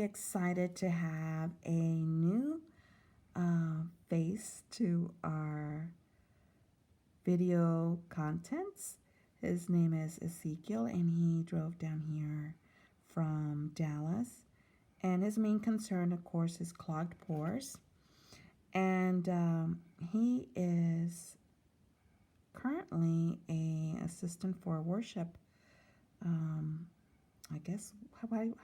excited to have a new face to our video contents. His name is Ezequiel, and he drove down here from Dallas. And his main concern, of course, is clogged pores. And he is currently a assistant for worship. I guess,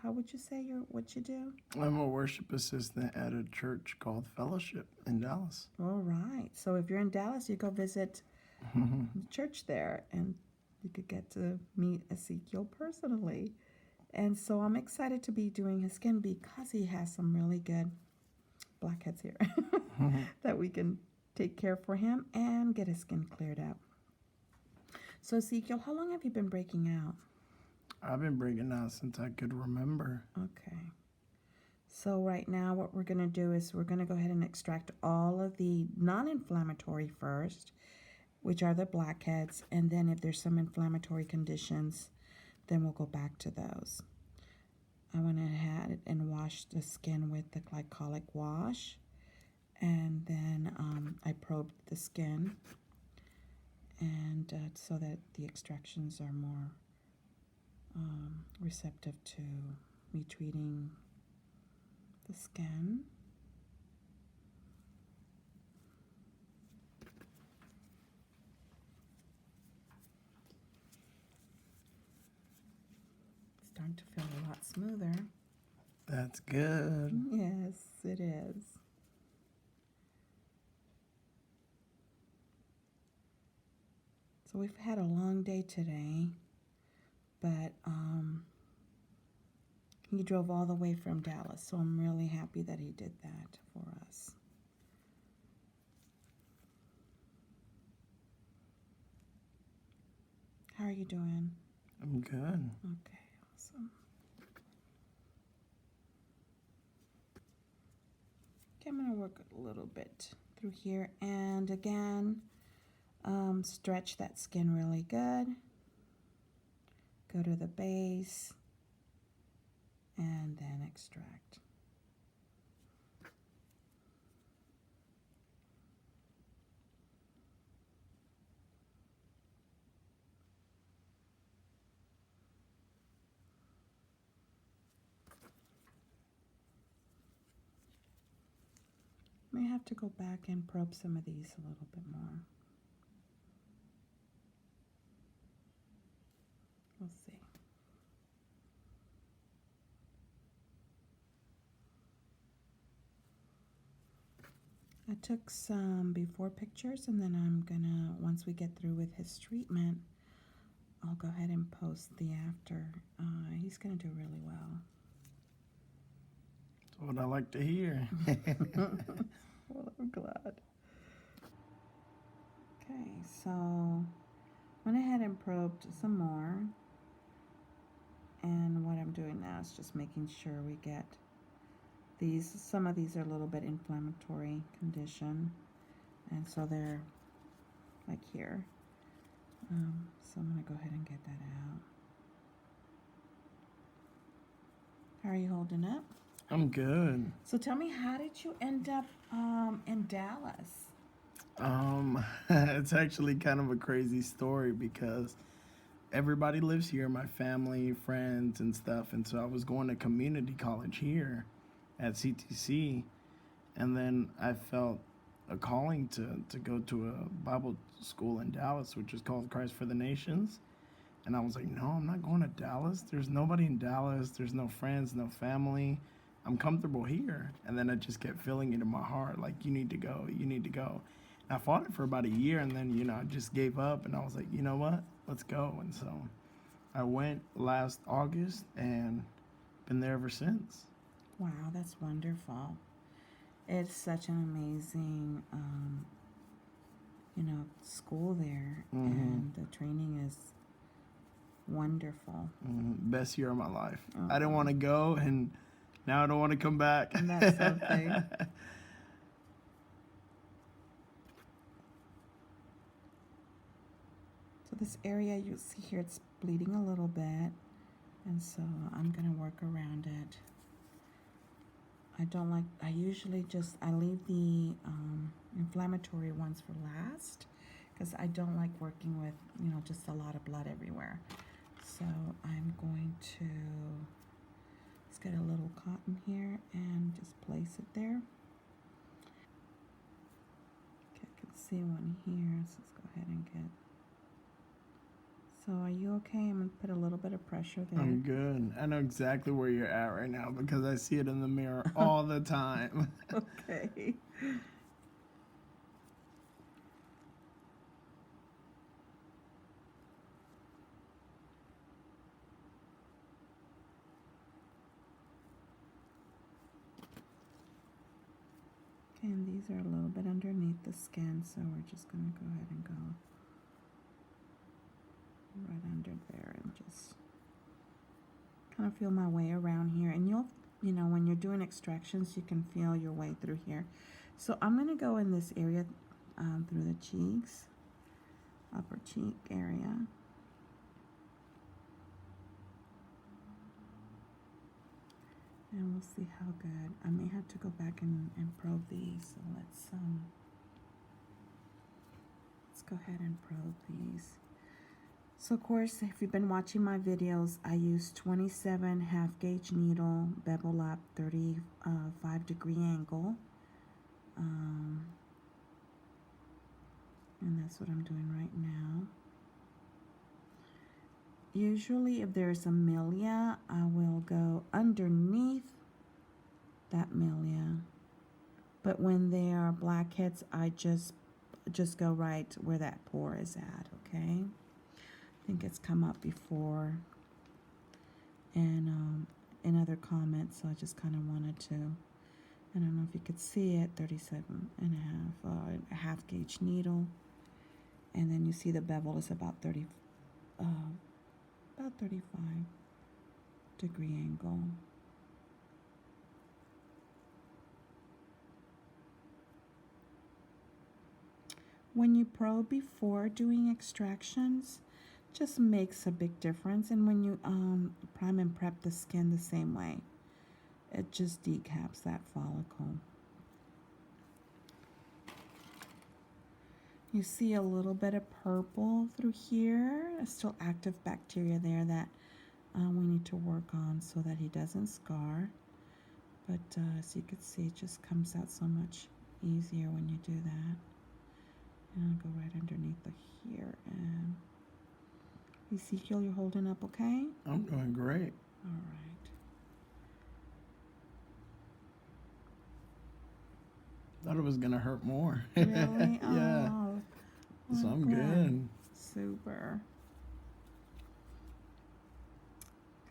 how would you say what you do? I'm a worship assistant at a church called Fellowship in Dallas. All right. So if you're in Dallas, you go visit the church there, and you could get to meet Ezequiel personally. And so I'm excited to be doing his skin because he has some really good blackheads here that we can take care for him and get his skin cleared up. So Ezequiel, how long have you been breaking out? I've been breaking out since I could remember. Okay. So right now what we're going to do is we're going to go ahead and extract all of the non-inflammatory first, which are the blackheads, and then if there's some inflammatory conditions, then we'll go back to those. I went ahead and washed the skin with the glycolic wash, and then I probed the skin, and so that the extractions are more receptive to me treating the skin. It's starting to feel a lot smoother. That's good. Yes, it is. So we've had a long day today, but he drove all the way from Dallas, so I'm really happy that he did that for us. How are you doing? I'm good. Okay, awesome. Okay, I'm going to work a little bit through here, and again, stretch that skin really good. Go to the base, and then extract. May have to go back and probe some of these a little bit more. We'll see. I took some before pictures, and then I'm gonna, once we get through with his treatment, I'll go ahead and post the after. He's gonna do really well. That's what I like to hear. Well, I'm glad. Okay, so went ahead and probed some more. And what I'm doing now is just making sure we get these. Some of these are a little bit inflammatory condition, and so they're like here. So I'm going to go ahead and get that out. How are you holding up? I'm good. So tell me, how did you end up in Dallas? It's actually kind of a crazy story because everybody lives here, my family, friends, and stuff. And so I was going to community college here at CTC, and then I felt a calling to go to a Bible school in Dallas, which is called Christ for the Nations. And I was like, no, I'm not going to Dallas. There's nobody in Dallas. There's no friends, no family. I'm comfortable here. And then I just kept feeling it in my heart, like, you need to go, you need to go. And I fought it for about a year, and then, I just gave up, and I was like, you know what, let's go. And so I went last August and been there ever since. Wow, that's wonderful. It's such an amazing, school there, and the training is wonderful. Best year of my life. I didn't want to go, and now I don't want to come back. And that's something. So this area, you see here, it's bleeding a little bit, and so I'm going to work around it I don't like, I usually I leave the inflammatory ones for last because I don't like working with, just a lot of blood everywhere. So I'm going to, let's get a little cotton here and just place it there. Okay, I can see one here, so let's go ahead and get. So are you okay? I'm going to put a little bit of pressure there. I'm good. I know exactly where you're at right now because I see it in the mirror all the time. Okay. And these are a little bit underneath the skin, so we're just going to go ahead and go right under there and just kind of feel my way around here. And you'll, when you're doing extractions, you can feel your way through here. So I'm going to go in this area through the cheeks, upper cheek area. And we'll see how good. I may have to go back and probe these. So let's go ahead and probe these. So of course, if you've been watching my videos, I use 27 half gauge needle, bevel up, 35-degree angle. And that's what I'm doing right now. Usually if there's a milia, I will go underneath that milia. But when they are blackheads, I just go right where that pore is at, okay? I think it's come up before and in other comments, so I just kind of wanted to, I don't know if you could see it, 37.5, a half gauge needle. And then you see the bevel is about 35-degree angle. When you probe before doing extractions, just makes a big difference. And when you prime and prep the skin the same way, it just decaps that follicle. You see a little bit of purple through here. Still active bacteria there that we need to work on so that he doesn't scar. But as you can see, it just comes out so much easier when you do that. And I'll go right underneath the here. And Ezekiel, you're holding up okay? I'm doing great. All right. Thought it was gonna hurt more. Really? Yeah. Oh, So I'm good. good. Super.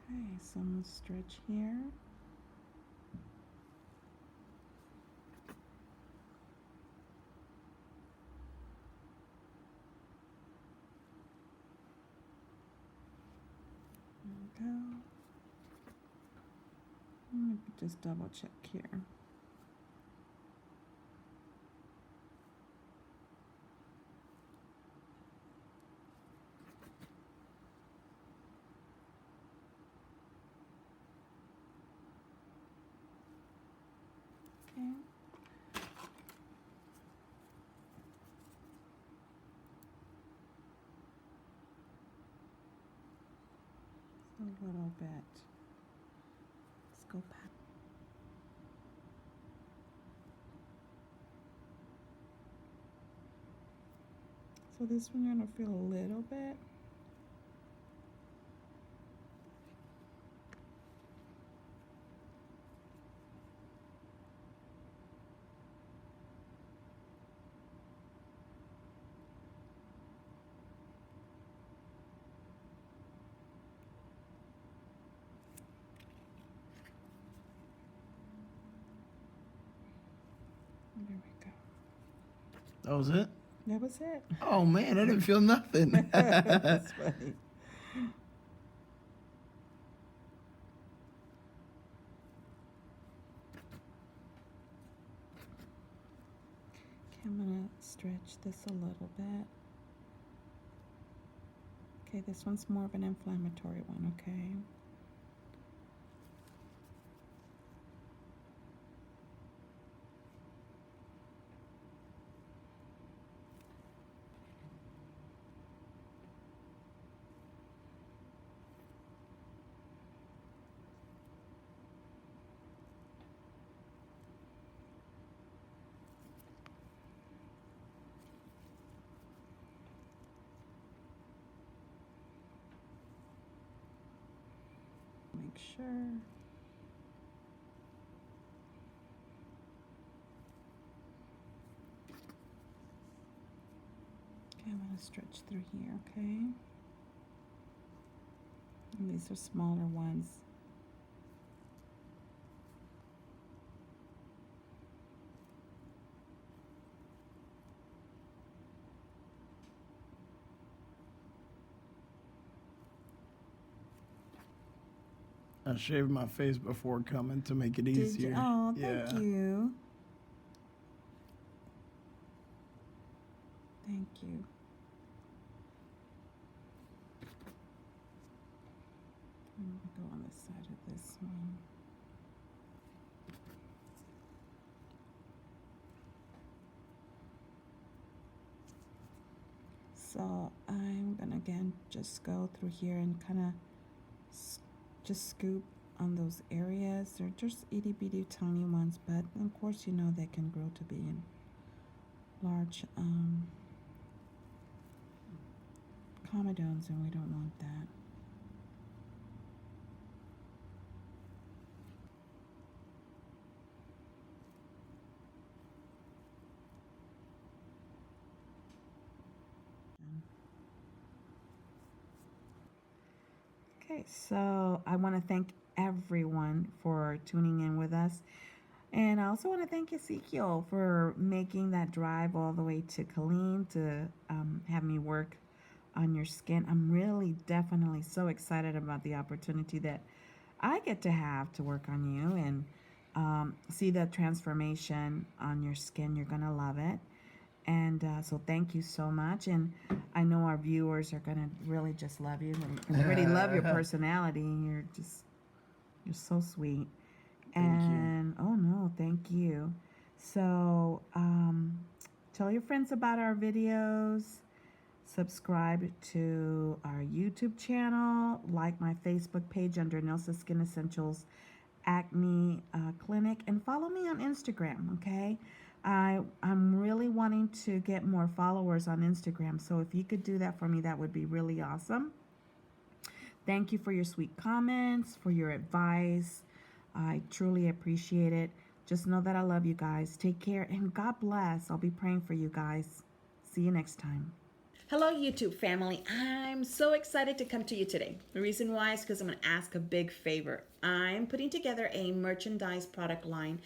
Okay, so I'm gonna stretch here. There we go. Let me just double check here. Okay. A little bit. Let's go back. So this one you're gonna feel a little bit. There we go. That was it? That was it. Oh man, I didn't feel nothing. That's funny. Okay, I'm gonna stretch this a little bit. Okay, this one's more of an inflammatory one, okay? sure. Okay, I'm going to stretch through here, okay? And these are smaller ones. I shaved my face before coming to make it Did easier. you? Oh, yeah. thank you. Thank you. I'm going to go on the side of this one. So I'm going to again just go through here and kind of just scoop on those areas. They're just itty bitty tiny ones, but of course you know they can grow to be in large comedones, and we don't want that. Okay, so I want to thank everyone for tuning in with us. And I also want to thank Ezequiel for making that drive all the way to Colleen to have me work on your skin. I'm really definitely so excited about the opportunity that I get to have to work on you and see the transformation on your skin. You're going to love it. And so thank you so much. And I know our viewers are going to really just love you. They already love your personality. You're so sweet. And oh no, thank you. So tell your friends about our videos. Subscribe to our YouTube channel. Like my Facebook page under Enilsa Skin Essentials Acne Clinic. And follow me on Instagram, okay? I'm really wanting to get more followers on Instagram. So if you could do that for me, that would be really awesome. Thank you for your sweet comments, for your advice. I truly appreciate it. Just know that I love you guys. Take care and God bless. I'll be praying for you guys. See you next time. Hello, YouTube family. I'm so excited to come to you today. The reason why is because I'm going to ask a big favor. I'm putting together a merchandise product line,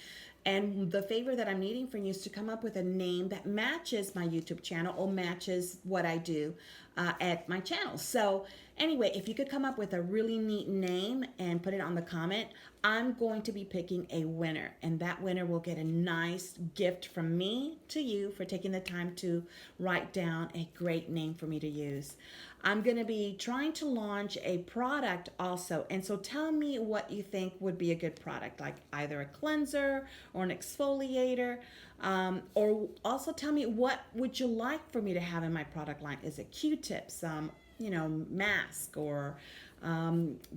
and the favor that I'm needing from you is to come up with a name that matches my YouTube channel or matches what I do at my channel. So anyway, if you could come up with a really neat name and put it on the comment, I'm going to be picking a winner, and that winner will get a nice gift from me to you for taking the time to write down a great name for me to use. I'm going to be trying to launch a product also, and so tell me what you think would be a good product, like either a cleanser or an exfoliator, or also tell me what would you like for me to have in my product line. Is it Q-tips, mask, or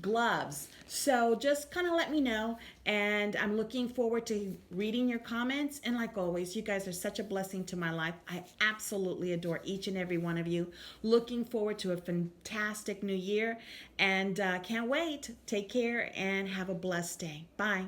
gloves? So just kind of let me know, and I'm looking forward to reading your comments. And like always, you guys are such a blessing to my life. I absolutely adore each and every one of you. Looking forward to a fantastic new year, and can't wait. Take care and have a blessed day. Bye.